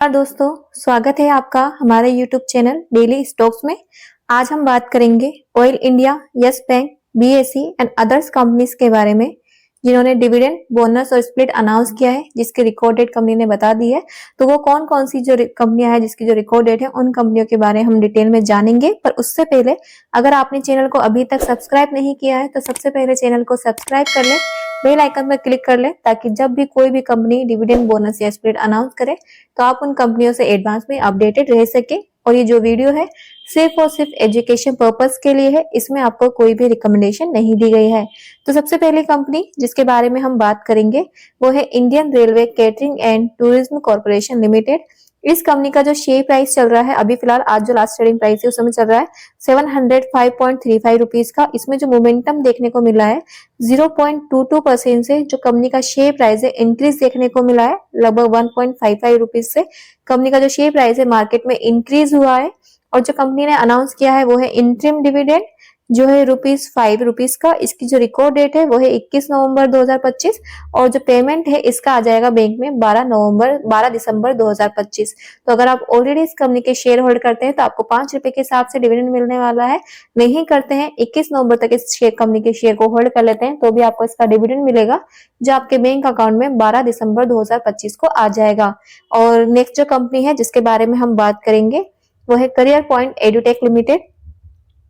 दोस्तों, स्वागत है आपका हमारे YouTube चैनल डेली स्टॉक्स में। आज हम बात करेंगे oil India, yes bank, BSE and others companies के बारे में जिन्होंने डिविडेंड, बोनस और स्प्लिट अनाउंस किया है, जिसकी रिकॉर्ड डेट कंपनी ने बता दी है। तो वो कौन कौन सी जो कंपनियां हैं जिसकी जो रिकॉर्ड डेट है, उन कंपनियों के बारे में हम डिटेल में जानेंगे। पर उससे पहले अगर आपने चैनल को अभी तक सब्सक्राइब नहीं किया है तो सबसे पहले चैनल को सब्सक्राइब कर ले, बेल आइकन पर क्लिक कर ले, ताकि जब भी कोई भी कंपनी डिविडेंड, बोनस या स्प्लिट अनाउंस करे तो आप उन कंपनियों से एडवांस में अपडेटेड रह सके। और ये जो वीडियो है सिर्फ और सिर्फ एजुकेशन पर्पस के लिए है, इसमें आपको कोई भी रिकमेंडेशन नहीं दी गई है। तो सबसे पहली कंपनी जिसके बारे में हम बात करेंगे वो है Indian railway catering and tourism corporation limited. इस कंपनी का जो शेयर प्राइस चल रहा है अभी फिलहाल, आज जो लास्ट ट्रेडिंग प्राइस है उस समय चल रहा है 705.35 रुपीज का। इसमें जो मोमेंटम देखने को मिला है 0.22% से जो कंपनी का शेयर प्राइस है इंक्रीज देखने को मिला है। लगभग 1.55 रुपीज से कंपनी का जो शेयर प्राइस है मार्केट में इंक्रीज हुआ है। और जो कंपनी ने अनाउंस किया है वो है इंटरिम डिविडेंड जो है ₹5 का। इसकी जो रिकॉर्ड डेट है वो है 21 नवंबर 2025 और जो पेमेंट है इसका आ जाएगा बैंक में 12 दिसंबर 2025। तो अगर आप ऑलरेडी इस कंपनी के शेयर होल्ड करते हैं तो आपको ₹5 के हिसाब से डिविडेंड मिलने वाला है। नहीं करते हैं, 21 नवंबर तक इस कंपनी के शेयर को होल्ड कर लेते हैं तो भी आपको इसका डिविडेंड मिलेगा, जो आपके बैंक अकाउंट में 12 दिसंबर 2025 को आ जाएगा। और नेक्स्ट जो कंपनी है जिसके बारे में हम बात करेंगे वो है करियर पॉइंट एडुटेक लिमिटेड।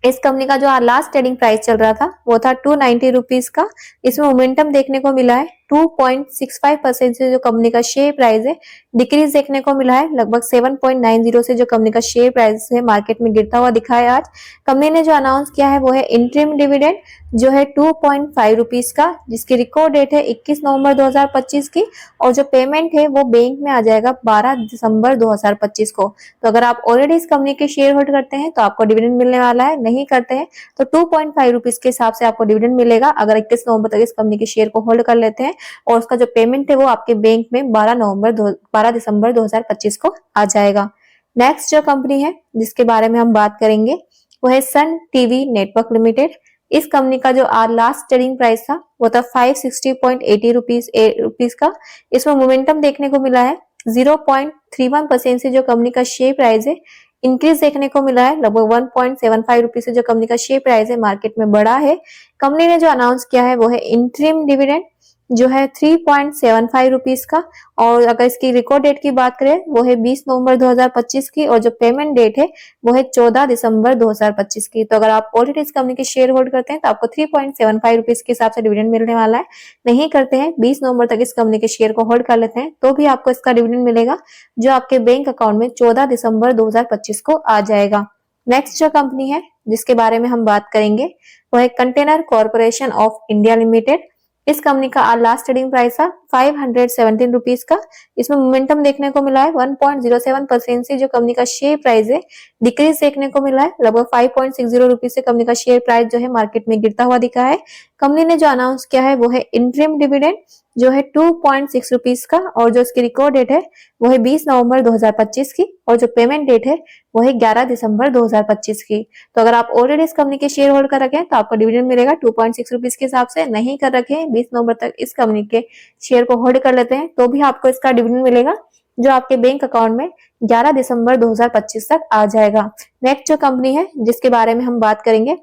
इस कंपनी का जो लास्ट ट्रेडिंग प्राइस चल रहा था वो था 290 रुपीज का। इसमें मोमेंटम देखने को मिला है 2.65% से जो कंपनी का शेयर प्राइस है डिक्रीज देखने को मिला है। लगभग 7.90 से जो कंपनी का शेयर प्राइस है मार्केट में गिरता हुआ दिखा है। आज कंपनी ने जो अनाउंस किया है वो है इंटरिम डिविडेंड जो है 2.5 रुपीज का, जिसकी रिकॉर्ड डेट है 21 नवंबर 2025 की। और जो पेमेंट है वो बैंक में आ जाएगा 12 दिसंबर 2025 को। तो अगर आप ऑलरेडी इस कंपनी के शेयर होल्ड करते हैं तो आपको डिविडेंड मिलने वाला है। नहीं करते हैं तो 2.5 रुपीज के हिसाब से आपको डिविडेंड मिलेगा अगर 21 नवंबर तक इस कंपनी के शेयर को होल्ड कर लेते हैं। और उसका जो पेमेंट है वो आपके बैंक में 12 दिसंबर 2025 को आ जाएगा। नेक्स्ट जो कंपनी है जिसके बारे में हम बात करेंगे वो है सन टीवी नेटवर्क लिमिटेड। इस कंपनी का जो लास्ट ट्रेडिंग प्राइस था वो था 560.80 रुपीज का। इसमें मोमेंटम देखने को मिला है 0.31% से जो कंपनी का शेयर प्राइस है इंक्रीज देखने को मिला है। लगभग 1.75 रुपीज से जो कंपनी का शेयर प्राइस है मार्केट में बढ़ा है। कंपनी ने जो अनाउंस किया है वो है इंटरिम डिविडेंड जो है 3.75 रुपीज का। और अगर इसकी रिकॉर्ड डेट की बात करें वो है 20 नवंबर 2025 की और जो पेमेंट डेट है वो है 14 दिसंबर 2025 की। तो अगर आप ऑलरेडी इस कंपनी के शेयर होल्ड करते हैं तो आपको 3.75 रुपीज के हिसाब से डिविडेंड मिलने वाला है। नहीं करते हैं, 20 नवंबर तक इस कंपनी के शेयर को होल्ड कर लेते हैं तो भी आपको इसका डिविडेंड मिलेगा, जो आपके बैंक अकाउंट में 14 दिसंबर 2025 को आ जाएगा। नेक्स्ट जो कंपनी है जिसके बारे में हम बात करेंगे वो है container corporation of India limited. इस कंपनी का लास्ट ट्रेडिंग प्राइस था 517 रुपीज का। इसमें मोमेंटम देखने को मिला है 1.07% से जो कंपनी का शेयर प्राइस है डिक्रीज देखने को मिला है। लगभग 5.60 रुपीज से कंपनी का शेयर प्राइस जो है मार्केट में गिरता हुआ दिखा है। कंपनी ने जो अनाउंस किया है वो है इंटरिम डिविडेंड जो है 2.6 रुपीज का और जो इसकी रिकॉर्ड डेट है वो है 20 नवंबर 2025 की और जो पेमेंट डेट है वो है 11 दिसंबर 2025 की। तो अगर आप ऑलरेडी इस कंपनी के शेयर होल्ड कर रखे तो आपको डिविडेंड मिलेगा 2.6 रुपीज के हिसाब से। नहीं कर रखे 20 नवंबर तक इस कंपनी के शेयर को होल्ड कर लेते हैं तो भी आपको इसका डिविडेंड मिलेगा, जो आपके बैंक अकाउंट में 11 दिसंबर 2025 तक आ जाएगा। नेक्स्ट जो कंपनी है जिसके बारे में हम बात करेंगे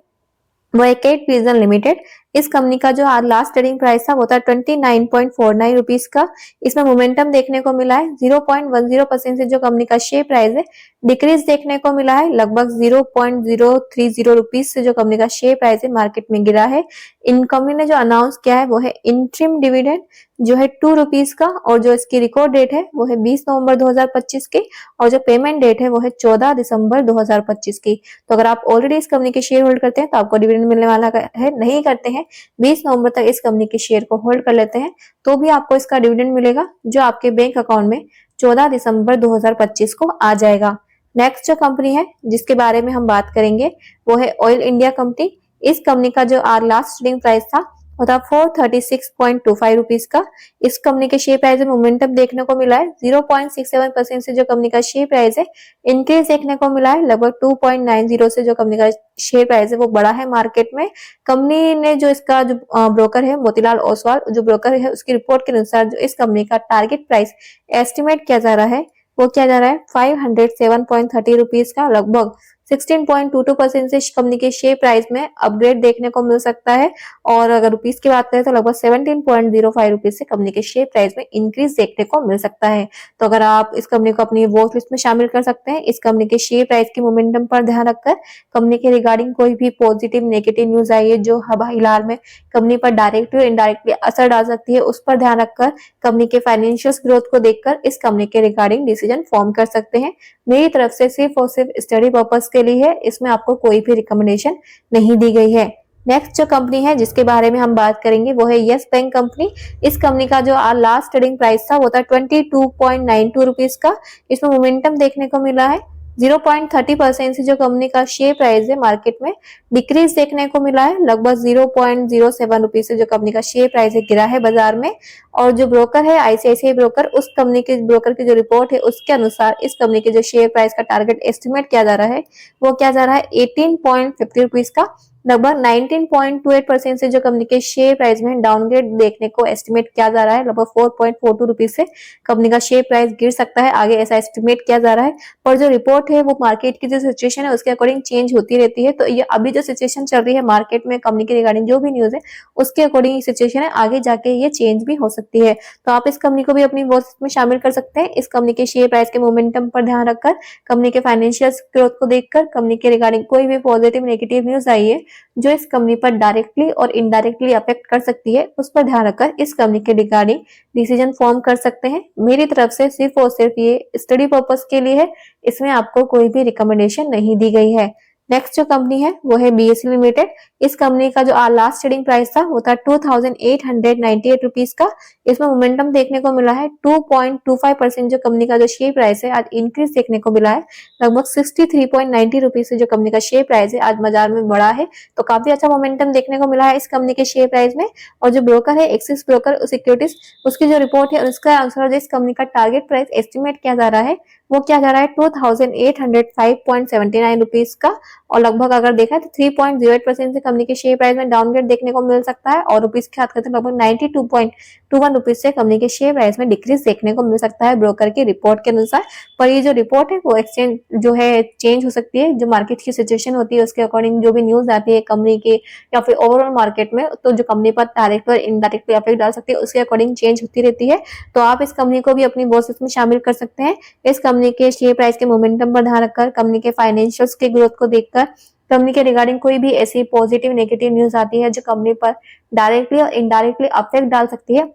वो है केट विजन लिमिटेड। इस कंपनी का जो लास्ट ट्रेडिंग प्राइस था वो था 29.49 रुपीज का। इसमें मोमेंटम देखने को मिला है 0.10% से जो कंपनी का शेयर प्राइस है डिक्रीज देखने को मिला है। लगभग 0.030 रुपीज से जो कंपनी का शेयर प्राइस है मार्केट में गिरा है। इन कंपनी ने जो अनाउंस किया है वो है इंटरिम डिविडेंड जो है 2 रुपीज का और जो इसकी रिकॉर्ड डेट है वो है 20 नवंबर 2025 की और जो पेमेंट डेट है वो है 14 दिसंबर 2025 की। तो अगर आप ऑलरेडी इस कंपनी के शेयर होल्ड करते हैं तो आपको डिविडेंड मिलने वाला है। नहीं करते हैं, 20 नवंबर तक इस कंपनी के शेयर को होल्ड कर लेते हैं तो भी आपको इसका डिविडेंड मिलेगा, जो आपके बैंक अकाउंट में 14 दिसंबर 2025 को आ जाएगा। नेक्स्ट जो कंपनी है जिसके बारे में हम बात करेंगे वो है ऑयल इंडिया कंपनी। इस कंपनी का जो लास्ट ट्रेडिंग प्राइस था वो था 436.25 रुपीज का। इस कंपनी के शेयर प्राइस में मोमेंटम देखने को मिला है 0.67% से जो कंपनी का शेयर प्राइस है इंक्रीज देखने को मिला है। लगभग 2.90 से जो कंपनी का शेयर प्राइस है वो बढ़ा है मार्केट में। कंपनी ने जो इसका जो ब्रोकर है मोतीलाल ओसवाल जो ब्रोकर है उसकी रिपोर्ट के अनुसार जो इस कंपनी का टारगेट प्राइस एस्टिमेट किया जा रहा है वो किया जा रहा है 507.30 रुपीज का, लगभग 16.22% से कंपनी के शेयर प्राइस में अपग्रेड देखने को मिल सकता है। और अगर रुपीस की बात करें तो लगभग 17.05 रुपीज से कंपनी के शेयर प्राइस में इंक्रीज देखने को मिल सकता है। तो अगर आप इस कंपनी को अपनी वॉच लिस्ट में शामिल कर सकते हैं। इस कंपनी के शेयर प्राइस की मोमेंटम पर ध्यान रखकर कंपनी के रिगार्डिंग कोई भी पॉजिटिव नेगेटिव न्यूज आई है जो फिलहाल में कंपनी पर डायरेक्टली और इनडायरेक्टली असर डाल सकती है, उस पर ध्यान रखकर कंपनी के फाइनेंशियल ग्रोथ को देखकर इस कंपनी के रिगार्डिंग डिसीजन फॉर्म कर सकते हैं। मेरी तरफ से सिर्फ और सिर्फ स्टडी पर्पस के लिए है, इसमें आपको कोई भी रिकमेंडेशन नहीं दी गई है। नेक्स्ट जो कंपनी है जिसके बारे में हम बात करेंगे वो है यस बैंक कंपनी। इस कंपनी का जो लास्ट ट्रेडिंग प्राइस था वो था 22.92 रुपीज का। इसमें मोमेंटम देखने को मिला है 0.30% से जो कंपनी का शेयर प्राइस है मार्केट में डिक्रीज देखने को मिला है, लगभग 0.07 रुपीज से जो कंपनी का शेयर प्राइस है गिरा है बाजार में। और जो ब्रोकर है आईसीआईसीआई ब्रोकर, उस कंपनी के ब्रोकर की जो रिपोर्ट है उसके अनुसार इस कंपनी के जो शेयर प्राइस का टारगेट एस्टिमेट किया जा रहा है वो क्या जा रहा है 18.50 रुपीज का, लगभग 19.28% से जो कंपनी के शेयर प्राइस में डाउनग्रेड देखने को एस्टिमेट किया जा रहा है, लगभग 4.42 रुपीज से कंपनी का शेयर प्राइस गिर सकता है आगे, ऐसा एस्टिमेट किया जा रहा है। पर जो रिपोर्ट है वो मार्केट की जो सिचुएशन है उसके अकॉर्डिंग चेंज होती रहती है। तो ये अभी जो सिचुएशन चल रही है मार्केट में कंपनी के रिगार्डिंग जो भी न्यूज है उसके अकॉर्डिंग सिचुएशन है, आगे जाके ये चेंज भी हो सकती है। तो आप इस कंपनी को भी अपनी वॉच में शामिल कर सकते हैं। इस कंपनी के शेयर प्राइस के मोमेंटम पर ध्यान रखकर, कंपनी के फाइनेंशियल ग्रोथ को देखकर, कंपनी के रिगार्डिंग कोई भी पॉजिटिव नेगेटिव न्यूज आई है जो इस कंपनी पर डायरेक्टली और इनडायरेक्टली अफेक्ट कर सकती है, उस पर ध्यान रखकर इस कंपनी के रिगार्डिंग डिसीजन फॉर्म कर सकते हैं। मेरी तरफ से सिर्फ और सिर्फ ये स्टडी पर्पस के लिए है, इसमें आपको कोई भी रिकमेंडेशन नहीं दी गई है। नेक्स्ट जो कंपनी है वो है बीएसई लिमिटेड। इस कंपनी का जो लास्ट ट्रेडिंग प्राइस था वो था 2898 रुपीज का। इसमें मोमेंटम देखने को मिला है 2.25% जो कंपनी का जो शेयर प्राइस है आज इंक्रीज देखने को मिला है, लगभग 63.90 रुपीज से जो कंपनी का शेयर प्राइस है आज बाजार में बढ़ा है। तो काफी अच्छा मोमेंटम देखने को मिला है इस कंपनी के शेयर प्राइस में। और जो ब्रोकर है एक्सिस ब्रोकर सिक्योरिटीज, उसकी जो रिपोर्ट है उसके अनुसार जो इस कंपनी का टारगेट प्राइस एस्टिमेट किया जा रहा है वो क्या जा रहा है 2805.79 रुपीज का। और लगभग अगर देखा तो 3.08% से कंपनी के शेयर प्राइस में डाउनग्रेड देखने को मिल सकता है। और रुपीस की बात करते हैं लगभग 92.21 रुपीज से कंपनी के शेयर प्राइस में डिक्रीज देखने को मिल सकता है ब्रोकर की रिपोर्ट के अनुसार। पर ये जो रिपोर्ट है वो एक्सचेंज जो है चेंज हो सकती है, जो मार्केट की सिचुएशन होती है उसके अकॉर्डिंग जो भी न्यूज आती है कंपनी के या फिर ओवरऑल मार्केट में, तो जो कंपनी पर डायरेक्ट और इनडायरेक्टली अफेक्ट डाल सकती है उसके अकॉर्डिंग चेंज होती रहती है। तो आप इस कंपनी को भी अपनी वॉच लिस्ट में शामिल कर सकते हैं। इस कंपनी के शेयर प्राइस के मोमेंटम पर ध्यान रखकर, कंपनी के फाइनेंशियल्स के ग्रोथ को देखकर, कंपनी के रिगार्डिंग कोई भी ऐसी पॉजिटिव नेगेटिव न्यूज आती है जो कंपनी पर डायरेक्टली और इनडायरेक्टली अफेक्ट डाल सकती है,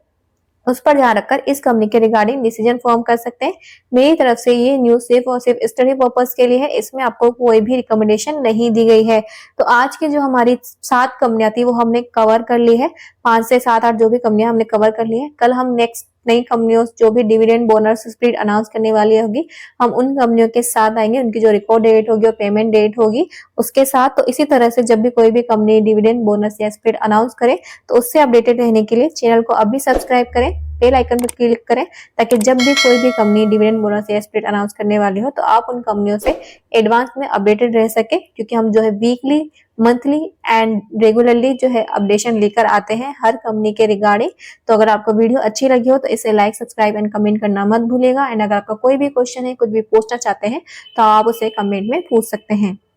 उस पर ध्यान रखकर इस कंपनी के रिगार्डिंग डिसीजन फॉर्म कर सकते हैं। मेरी तरफ से ये न्यूज सिर्फ और सिर्फ स्टडी पर्पस के लिए है, इसमें आपको कोई भी रिकमेंडेशन नहीं दी गई है। तो आज की जो हमारी 7 कंपनियां थी वो हमने कवर कर ली है, 5 से 7-8 जो भी कंपनियां हमने कवर कर ली है। कल हम नेक्स्ट नई कंपनियों जो भी डिविडेंड बोनस स्प्लिट अनाउंस करने वाली होगी, हम उन कंपनियों के साथ आएंगे, उनकी जो रिकॉर्ड डेट होगी और पेमेंट डेट होगी उसके साथ। तो इसी तरह से जब भी कोई भी कंपनी डिविडेंड बोनस या स्प्लिट अनाउंस करे तो उससे अपडेटेड रहने के लिए चैनल को अभी सब्सक्राइब करें, बेल आइकन पर क्लिक करें, ताकि जब भी कोई भी कंपनी डिविडेंड बोनस या स्प्लिट अनाउंस करने वाली हो तो आप उन कंपनियों से एडवांस में अपडेटेड रह सके। क्योंकि हम जो है वीकली, मंथली एंड रेगुलरली जो है अपडेशन लेकर आते हैं हर कंपनी के रिगार्डिंग। तो अगर आपको वीडियो अच्छी लगी हो तो इसे लाइक, सब्सक्राइब एंड कमेंट करना मत भूलिएगा। एंड अगर आपका कोई भी क्वेश्चन है, कुछ भी पूछना चाहते हैं तो आप उसे कमेंट में पूछ सकते हैं।